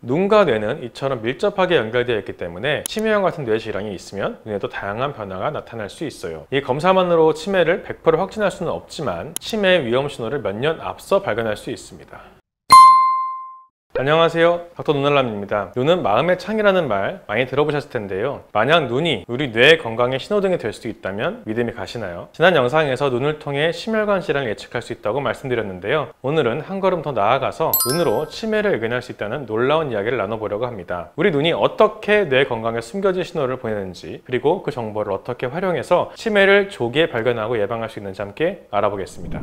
눈과 뇌는 이처럼 밀접하게 연결되어 있기 때문에 치매와 같은 뇌 질환이 있으면 눈에도 다양한 변화가 나타날 수 있어요. 이 검사만으로 치매를 100% 확진할 수는 없지만 치매의 위험 신호를 몇 년 앞서 발견할 수 있습니다. 안녕하세요, 닥터 눈알람입니다. 눈은 마음의 창이라는 말 많이 들어보셨을 텐데요. 만약 눈이 우리 뇌 건강의 신호등이 될 수 있다면 믿음이 가시나요? 지난 영상에서 눈을 통해 심혈관 질환을 예측할 수 있다고 말씀드렸는데요. 오늘은 한 걸음 더 나아가서 눈으로 치매를 예견할 수 있다는 놀라운 이야기를 나눠보려고 합니다. 우리 눈이 어떻게 뇌 건강에 숨겨진 신호를 보내는지, 그리고 그 정보를 어떻게 활용해서 치매를 조기에 발견하고 예방할 수 있는지 함께 알아보겠습니다.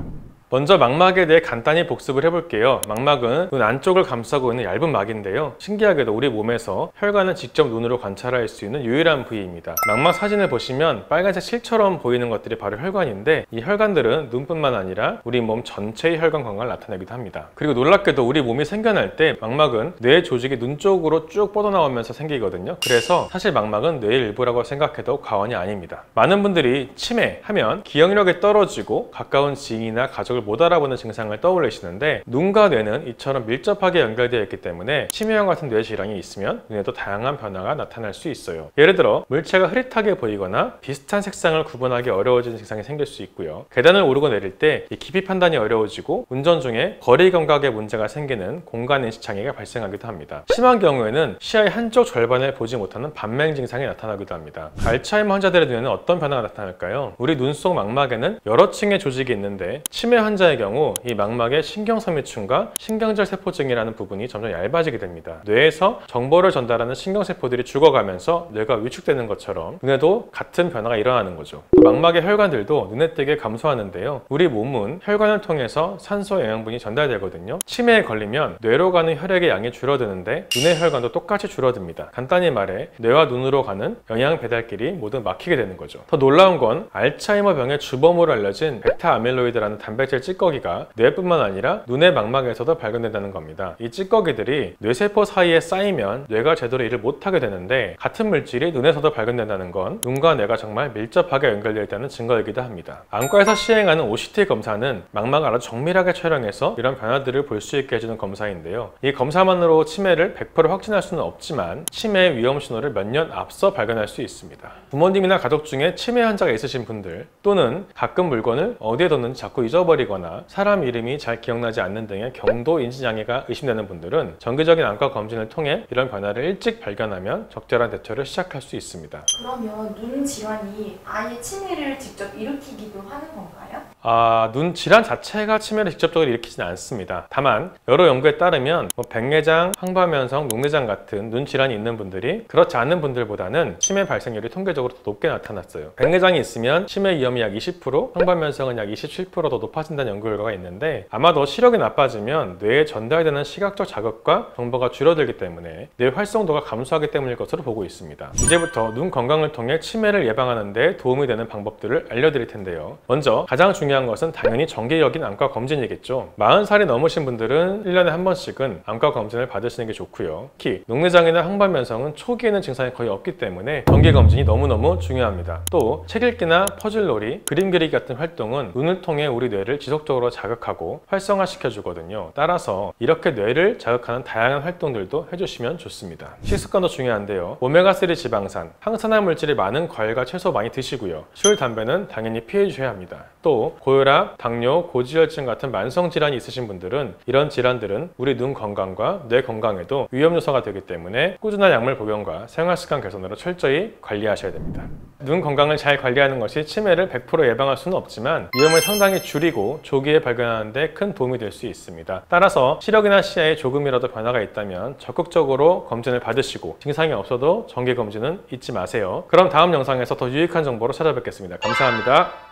먼저 망막에 대해 간단히 복습을 해볼게요. 망막은 눈 안쪽을 감싸고 있는 얇은 막인데요. 신기하게도 우리 몸에서 혈관을 직접 눈으로 관찰할 수 있는 유일한 부위입니다. 망막 사진을 보시면 빨간색 실처럼 보이는 것들이 바로 혈관인데, 이 혈관들은 눈뿐만 아니라 우리 몸 전체의 혈관 건강을 나타내기도 합니다. 그리고 놀랍게도 우리 몸이 생겨날 때 망막은 뇌 조직이 눈 쪽으로 쭉 뻗어나오면서 생기거든요. 그래서 사실 망막은 뇌의 일부라고 생각해도 과언이 아닙니다. 많은 분들이 치매 하면 기억력이 떨어지고 가까운 지인이나 가족을 못 알아보는 증상을 떠올리시는데, 눈과 뇌는 이처럼 밀접하게 연결되어 있기 때문에 치매와 같은 뇌 질환이 있으면 눈에도 다양한 변화가 나타날 수 있어요. 예를 들어 물체가 흐릿하게 보이거나 비슷한 색상을 구분하기 어려워지는 증상이 생길 수 있고요. 계단을 오르고 내릴 때 깊이 판단이 어려워지고 운전 중에 거리 감각에 문제가 생기는 공간인식 장애가 발생하기도 합니다. 심한 경우에는 시야의 한쪽 절반을 보지 못하는 반맹 증상이 나타나기도 합니다. 알츠하이머 환자들의 눈에는 어떤 변화가 나타날까요? 우리 눈 속 망막에는 여러 층의 조직이 있는데, 치매 환자의 경우 이 망막의 신경섬유층과 신경절 세포층이라는 부분이 점점 얇아지게 됩니다. 뇌에서 정보를 전달하는 신경세포들이 죽어가면서 뇌가 위축되는 것처럼 눈에도 같은 변화가 일어나는 거죠. 망막의 혈관들도 눈에 띄게 감소하는데요. 우리 몸은 혈관을 통해서 산소 영양분이 전달되거든요. 치매에 걸리면 뇌로 가는 혈액의 양이 줄어드는데 눈의 혈관도 똑같이 줄어듭니다. 간단히 말해 뇌와 눈으로 가는 영양 배달길이 모두 막히게 되는 거죠. 더 놀라운 건 알츠하이머 병의 주범으로 알려진 베타 아밀로이드라는 단백질 찌꺼기가 뇌뿐만 아니라 눈의 망막에서도 발견된다는 겁니다. 이 찌꺼기들이 뇌세포 사이에 쌓이면 뇌가 제대로 일을 못하게 되는데, 같은 물질이 눈에서도 발견된다는 건 눈과 뇌가 정말 밀접하게 연결되어 있다는 증거이기도 합니다. 안과에서 시행하는 OCT 검사는 망막을 아주 정밀하게 촬영해서 이런 변화들을 볼 수 있게 해주는 검사인데요. 이 검사만으로 치매를 100% 확진할 수는 없지만 치매의 위험 신호를 몇 년 앞서 발견할 수 있습니다. 부모님이나 가족 중에 치매 환자가 있으신 분들, 또는 가끔 물건을 어디에 뒀는지 자꾸 잊어버리거나 사람 이름이 잘 기억나지 않는 등의 경도 인지장애가 의심되는 분들은 정기적인 안과 검진을 통해 이런 변화를 일찍 발견하면 적절한 대처를 시작할 수 있습니다. 그러면 눈 질환이 아예 치매를 직접 일으키기도 하는 건가요? 눈 질환 자체가 치매를 직접적으로 일으키지는 않습니다. 다만 여러 연구에 따르면 백내장, 황반면성, 녹내장 같은 눈 질환이 있는 분들이 그렇지 않은 분들보다는 치매 발생률이 통계적으로 더 높게 나타났어요. 백내장이 있으면 치매 위험이 약 20%, 황반면성은 약 27% 더 높아진다는 연구 결과가 있는데, 아마도 시력이 나빠지면 뇌에 전달되는 시각적 자극과 정보가 줄어들기 때문에 뇌 활성도가 감소하기 때문일 것으로 보고 있습니다. 이제부터 눈 건강을 통해 치매를 예방하는 데 도움이 되는 방법들을 알려드릴 텐데요. 먼저 가장 중요한 것은 당연히 정기적인 안과 검진이겠죠. 40살이 넘으신 분들은 1년에 한 번씩은 안과 검진을 받으시는 게 좋고요. 특히 녹내장이나 황반면성은 초기에는 증상이 거의 없기 때문에 정기 검진이 너무너무 중요합니다. 또 책 읽기나 퍼즐놀이, 그림 그리기 같은 활동은 눈을 통해 우리 뇌를 지속적으로 자극하고 활성화시켜 주거든요. 따라서 이렇게 뇌를 자극하는 다양한 활동들도 해주시면 좋습니다. 식습관도 중요한데요. 오메가3 지방산, 항산화 물질이 많은 과일과 채소 많이 드시고요. 술, 담배는 당연히 피해 주셔야 합니다. 또 고혈압, 당뇨, 고지혈증 같은 만성질환이 있으신 분들은 이런 질환들은 우리 눈 건강과 뇌 건강에도 위험 요소가 되기 때문에 꾸준한 약물 복용과 생활습관 개선으로 철저히 관리하셔야 됩니다. 눈 건강을 잘 관리하는 것이 치매를 100% 예방할 수는 없지만 위험을 상당히 줄이고 조기에 발견하는 데 큰 도움이 될 수 있습니다. 따라서 시력이나 시야에 조금이라도 변화가 있다면 적극적으로 검진을 받으시고, 증상이 없어도 정기 검진은 잊지 마세요. 그럼 다음 영상에서 더 유익한 정보로 찾아뵙겠습니다. 감사합니다.